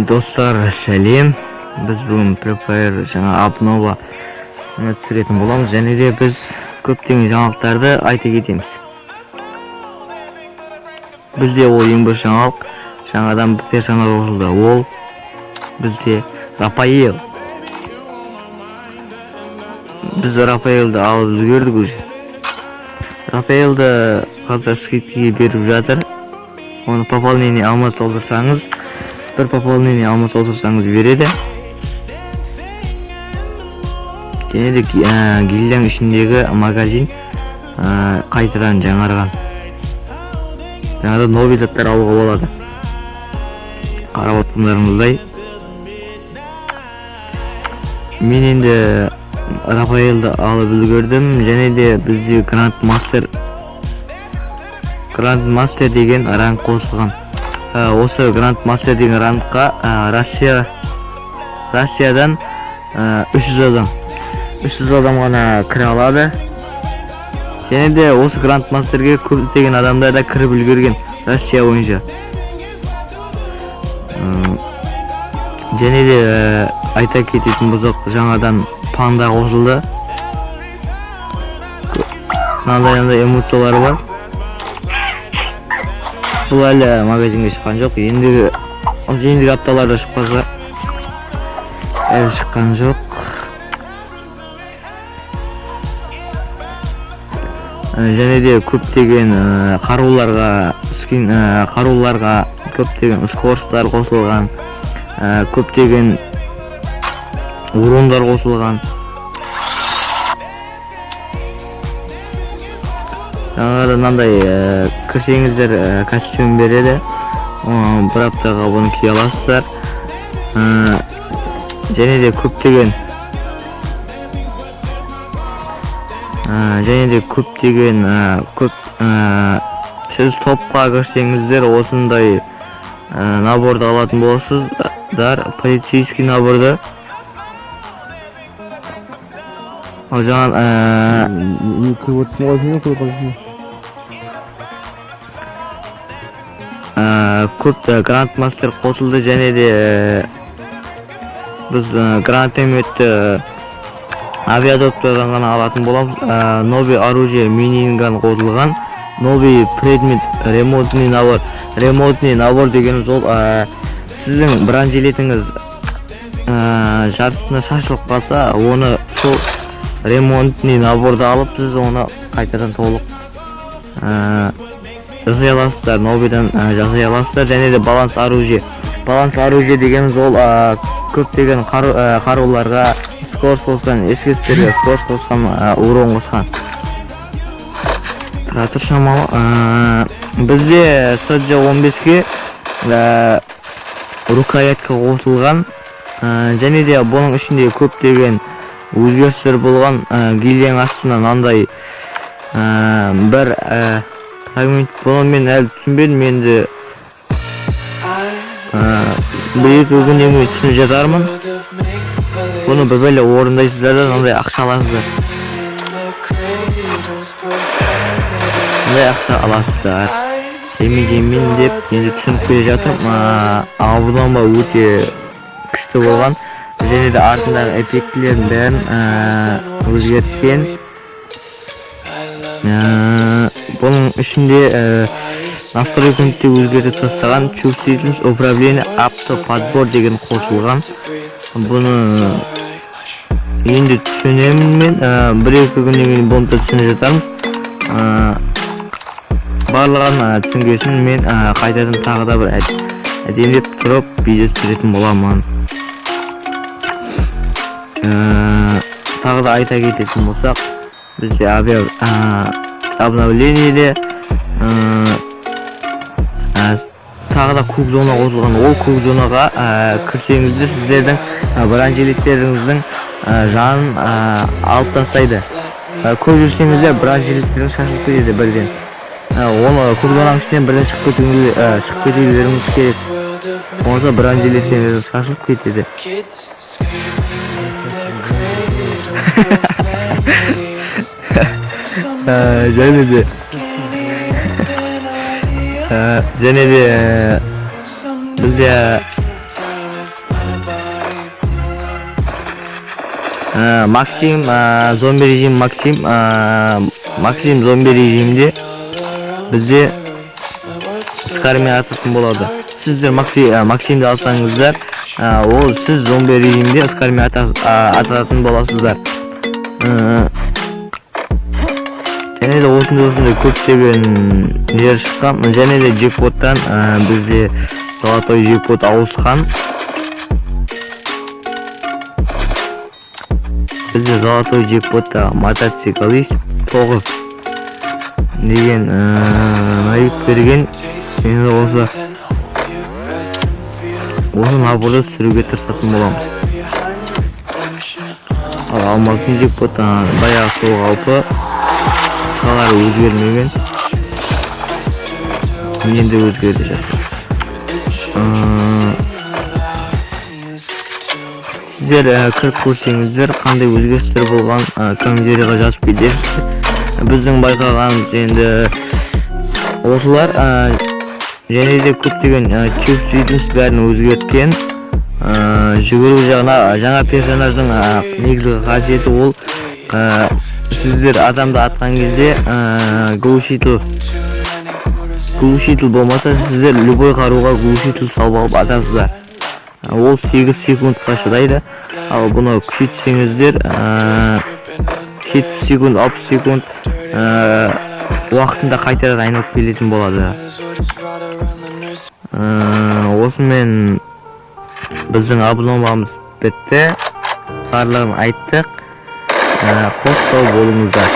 Dostlar сәлем. Biz бүгін Prepare жаңа обнова түсіретін боламыз және де біз көптеген жаңалықтарды айта кетеміз. Бізде ол ең бір жаңалық, жаңадан бір персонаж қосылды. Ол бізде Рафаэл. Біз Рафаэлді алып үлгердік уже. Рафаэлді қазір скидкаға беріп жатыр. Оны пополнение алмас отырсаңыз, бір пополнение алмас отырсаңыз береді. Және де гильдияның ішіндегі магазин қайтадан жаңарған. Жаңада новый заттар алуға болады. Қарап отырғандарыңыздай. Мен енді Рафаэлді алып үлгердім және де бізде Grand Master деген ранг қосылған. Осы Grand Master деген рангқа Россиядан 300 адам ғана кіре алады. Және де осы Grand Masterге көптеген адамдар да кіріп үлгерген Россия бойынша. Және де айта кететін болсақ, жаңадан панда қосылды. Мынандай эмоциялары бар. Бұл әлі магазинге шыққан жоқ. Ендігі апталарда шықпаса әлі шыққан жоқ. Және де көптеген қаруларға көптеген скорстар қосылған, көптеген урондар қосылған. Жаңада мынандай кірсеңіздер костюм береді. Бір аптаға бұны кие аласыздар. Және де көптеген сіз топқа кірсеңіздер осындай наборды алатын боласыздар. Полицейский наборды. Ал жаңа көп Grand Master қосылды және де біз гранатометті авиадоптардан ғана алатын боламыз. Новый оружие миниган қосылған. Новый предмет ремонтный набор. Ремонтный набор дегеніміз ол сіздің бронежилетіңіз жартысына шашылып қалса, оны сол ремонтный наборды алып, сіз оны қайтадан толық жасай аласыздар, новыйдан жасай аласыздар. Және де баланс оружие. Баланс оружие дегеніміз ол көптеген қаруларға скорс қосқан, ескерістерге скорс қосқан, урон қосқан. Тұратыр шамалы. Бізде СД-15-ке рукоятка қосылған. Және де бұның ішінде көптеген өзгерістер болған. Гильдияның астынан андай бір фрагмент. Бұны мен әлі түсінбедім. Енді бір-екі күннен кейін түсініп жатармын. Бұны бөле орындайсыздар да мынандай ақша аласыздар. Мындай ақша аласыздар. Демейдемін деп енді түсініп келе жатырмын. Бұдан ба өте күшті болған. Және де артындағы эффектілерін бәрін өзгерткен. Бұның ішінде настройкінде өзгертіп тастаған чувствительность управление автоподбор деген қосылған. Бұны енді түсінемін мен. Бір-екі күннен кейін бұны түсініп жатармыз. Барлығын түсінгесін мен қайтадан тағы да бір әдемдеп тұрып видео түсіретін боламын. Тағы да айта кететін болсақ, бізде обновлениеде тағы да көк зона қосылған. Ол көк зонаға кірсеңіздер сіздердің бронежилеттеріңіздің жанын алып тастайды. Көп жүрсеңіздер бронежилеттерің шашылып кетеді бірден. Оны көк зонаның ішінен бірден шығып кетуіңіз керек. Olsa bir an jeleseniz şaşırıp ketedi. Jenedi. Jenedi. Bizde Maxim zombi rejim Maxim zombi rejimdi bizde çıkarmaya atılsın boladı. Sizler Maxim'de alsanızlar o siz zombi rejimde çıkarmaya atılsın bolasızlar. Және de осындай көптеген нелер шыққан, және де джекпоттан бізде золотой джекпот ауысқан. Бізде золотой джекпотта мотоцикл 9 деген наип берген. Енді осы наборды сүрүүгө тырысатын боламыз. Ал алмаздын джекпоттан баягы сол калпы қалары өзгермеген. Енді өзгерді жатыр. Сіздер кіріп көрсеңіздер қандай өзгерістер болған комментарийға жазып кетерсіздер. Біздің байқағанымыз енді осылар. Және де көптеген чип-сүйдіңіз бәрін өзгерткен. Жүгіру жағына жаңа персонаждың негізгі қасиеті ол сіздер адамды атқан кезде глушитель болмаса сіздер любой қаруға глушитель салып алып атасыздар. Ол 8 секундқа шыдайды. Ал бұны күшейтсеңіздер 70 секунд, 60 секунд уақытында қайтадан айналып келетін болады. Осымен біздің абыномамыз бітті. Барлығын айттық. Қош сау болыңыздар.